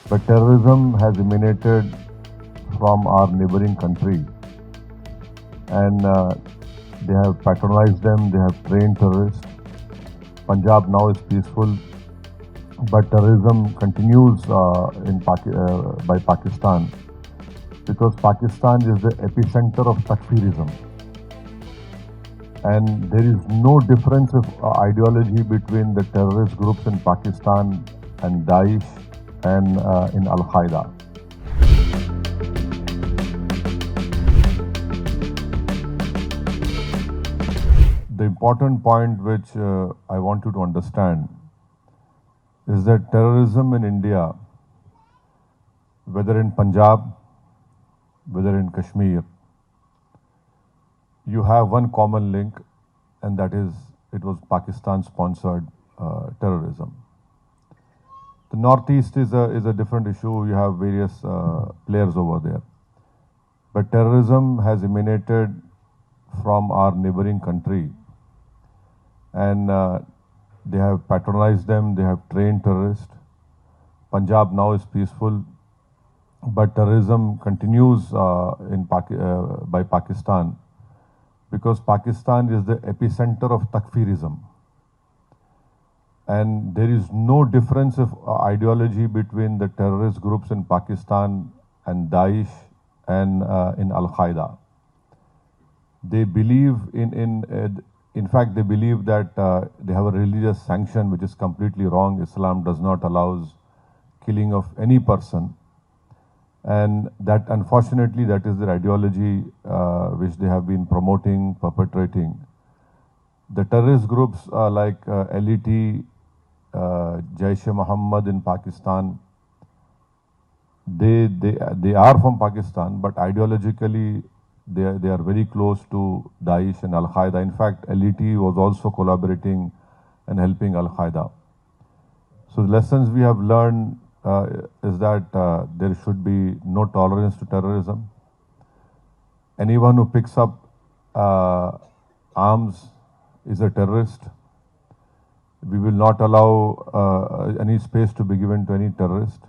But terrorism has emanated from our neighboring country, and they have patronized them, they have trained terrorists. Punjab now is peaceful, but terrorism continues by Pakistan, because Pakistan is the epicenter of Takfirism. And there is no difference of ideology between the terrorist groups in Pakistan and Daesh and in al-Qaeda. The important point which I want you to understand is that terrorism in India, whether in Punjab, whether in Kashmir, you have one common link, and that is it was Pakistan-sponsored terrorism. The Northeast is a different issue. You have various players over there. But terrorism has emanated from our neighboring country, and they have patronized them, they have trained terrorists. Punjab now is peaceful, but terrorism continues by Pakistan, because Pakistan is the epicenter of Takfirism. And there is no difference of ideology between the terrorist groups in Pakistan and Daesh and in al-Qaeda. They believe in fact, they believe that they have a religious sanction, which is completely wrong. Islam does not allow killing of any person. And that, unfortunately, that is their ideology which they have been promoting, perpetrating. The terrorist groups like LET, Jaish-e-Mohammed in Pakistan, they are from Pakistan, but ideologically they are very close to Daesh and al-Qaeda. In fact, LET was also collaborating and helping al-Qaeda. So the lessons we have learned is that there should be no tolerance to terrorism. Anyone who picks up arms is a terrorist. We will not allow any space to be given to any terrorist.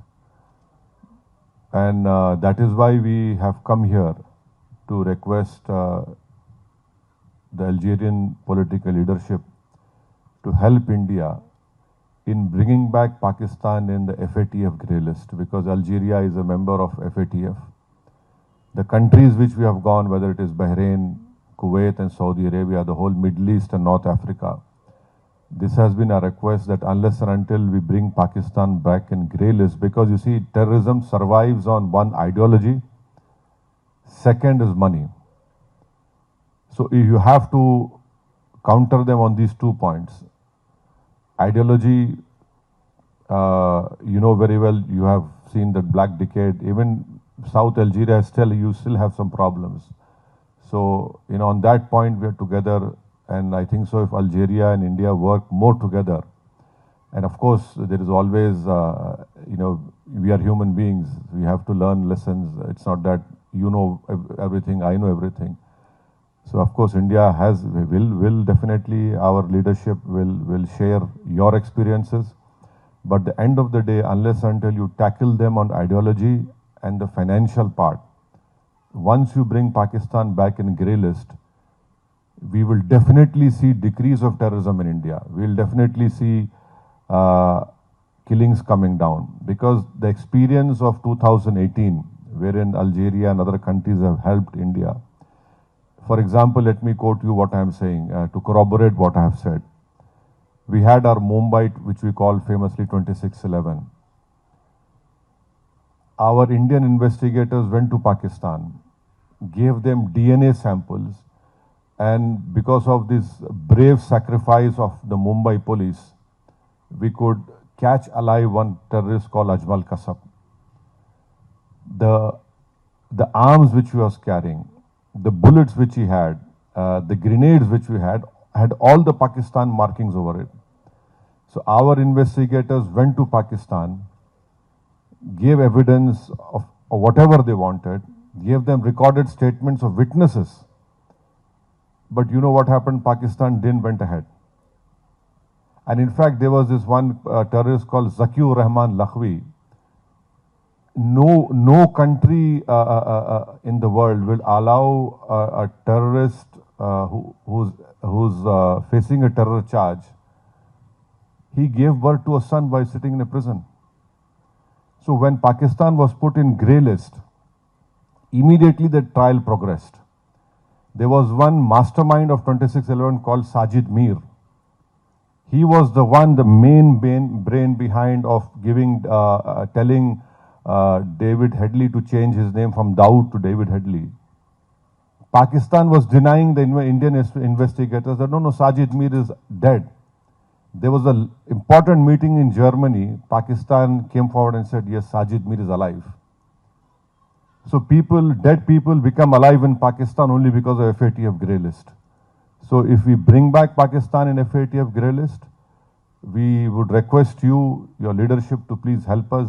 And that is why we have come here to request the Algerian political leadership to help India in bringing back Pakistan in the FATF grey list, because Algeria is a member of FATF. The countries which we have gone, whether it is Bahrain, Kuwait and Saudi Arabia, the whole Middle East and North Africa, this has been a request that unless and until we bring Pakistan back in grey list, because you see, terrorism survives on one ideology, second is money. So you have to counter them on these 2 points. Ideology, you know very well, you have seen that Black Decade, even South Algeria you still have some problems. So, on that point we are together, and I think so if Algeria and India work more together, and of course there is always, we are human beings, we have to learn lessons. It's not that you know everything, I know everything. So of course India will definitely, our leadership will share your experiences. But at the end of the day, unless until you tackle them on ideology and the financial part, once you bring Pakistan back in grey list, we will definitely see decrease of terrorism in India. We will definitely see killings coming down, because the experience of 2018, wherein Algeria and other countries have helped India. For example, let me quote you what I am saying to corroborate what I have said. We had our Mumbai, which we call famously 26/11. Our Indian investigators went to Pakistan, gave them DNA samples, and because of this brave sacrifice of the Mumbai police, we could catch alive one terrorist called Ajmal Kasab. The arms which he was carrying, the bullets which he had, the grenades which we had all the Pakistan markings over it. So our investigators went to Pakistan, gave evidence of whatever they wanted, gave them recorded statements of witnesses. But you know what happened? Pakistan didn't went ahead. And in fact, there was this one terrorist called Zakiur Rahman Lakhvi, no country in the world will allow a terrorist who's facing a terror charge. He gave birth to a son by sitting in a prison. So when Pakistan was put in grey list, immediately the trial progressed. There was one mastermind of 2611 called Sajid Mir. He was the one, the main brain behind of telling David Headley to change his name from Dawood to David Headley. Pakistan was denying the Indian investigators that no, Sajid Mir is dead. There was an important meeting in Germany. Pakistan came forward and said, yes, Sajid Mir is alive. So dead people become alive in Pakistan only because of FATF grey list. So if we bring back Pakistan in FATF grey list, we would request you, your leadership, to please help us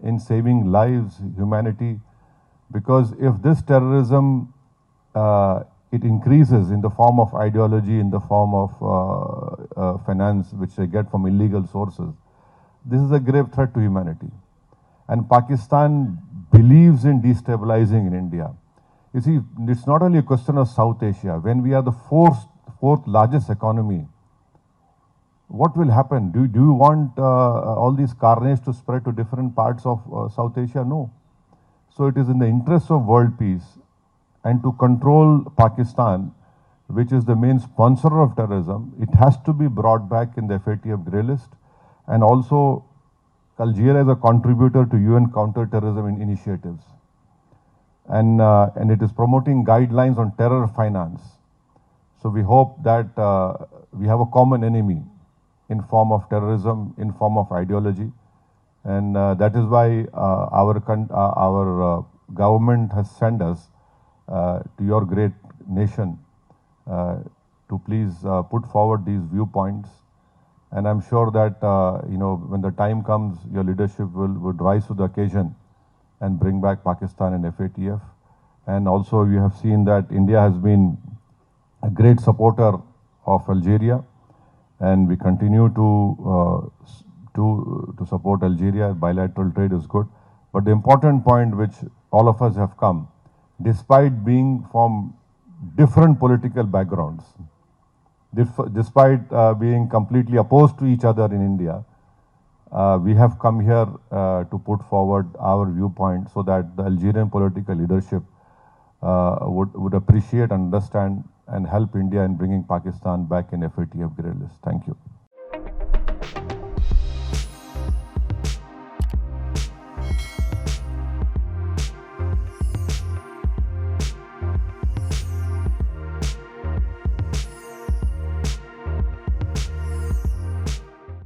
in saving lives, humanity, because if this terrorism, it increases in the form of ideology, in the form of finance, which they get from illegal sources, this is a grave threat to humanity. And Pakistan believes in destabilizing in India. You see, it's not only a question of South Asia. When we are the fourth largest economy, what will happen? Do you want all these carnage to spread to different parts of South Asia? No. So it is in the interest of world peace and to control Pakistan, which is the main sponsor of terrorism, it has to be brought back in the FATF grey list. And also, Algeria is a contributor to UN counter-terrorism initiatives. And it is promoting guidelines on terror finance. So we hope that we have a common enemy in form of terrorism, in form of ideology. And that is why our government has sent us to your great nation to please put forward these viewpoints. And I'm sure that, when the time comes, your leadership would rise to the occasion and bring back Pakistan and FATF. And also you have seen that India has been a great supporter of Algeria, and we continue to support Algeria. Bilateral trade is good. But the important point which all of us have come, despite being from different political backgrounds, despite being completely opposed to each other in India, we have come here to put forward our viewpoint so that the Algerian political leadership would appreciate, understand, and help India in bringing Pakistan back in FATF grey list. Thank you.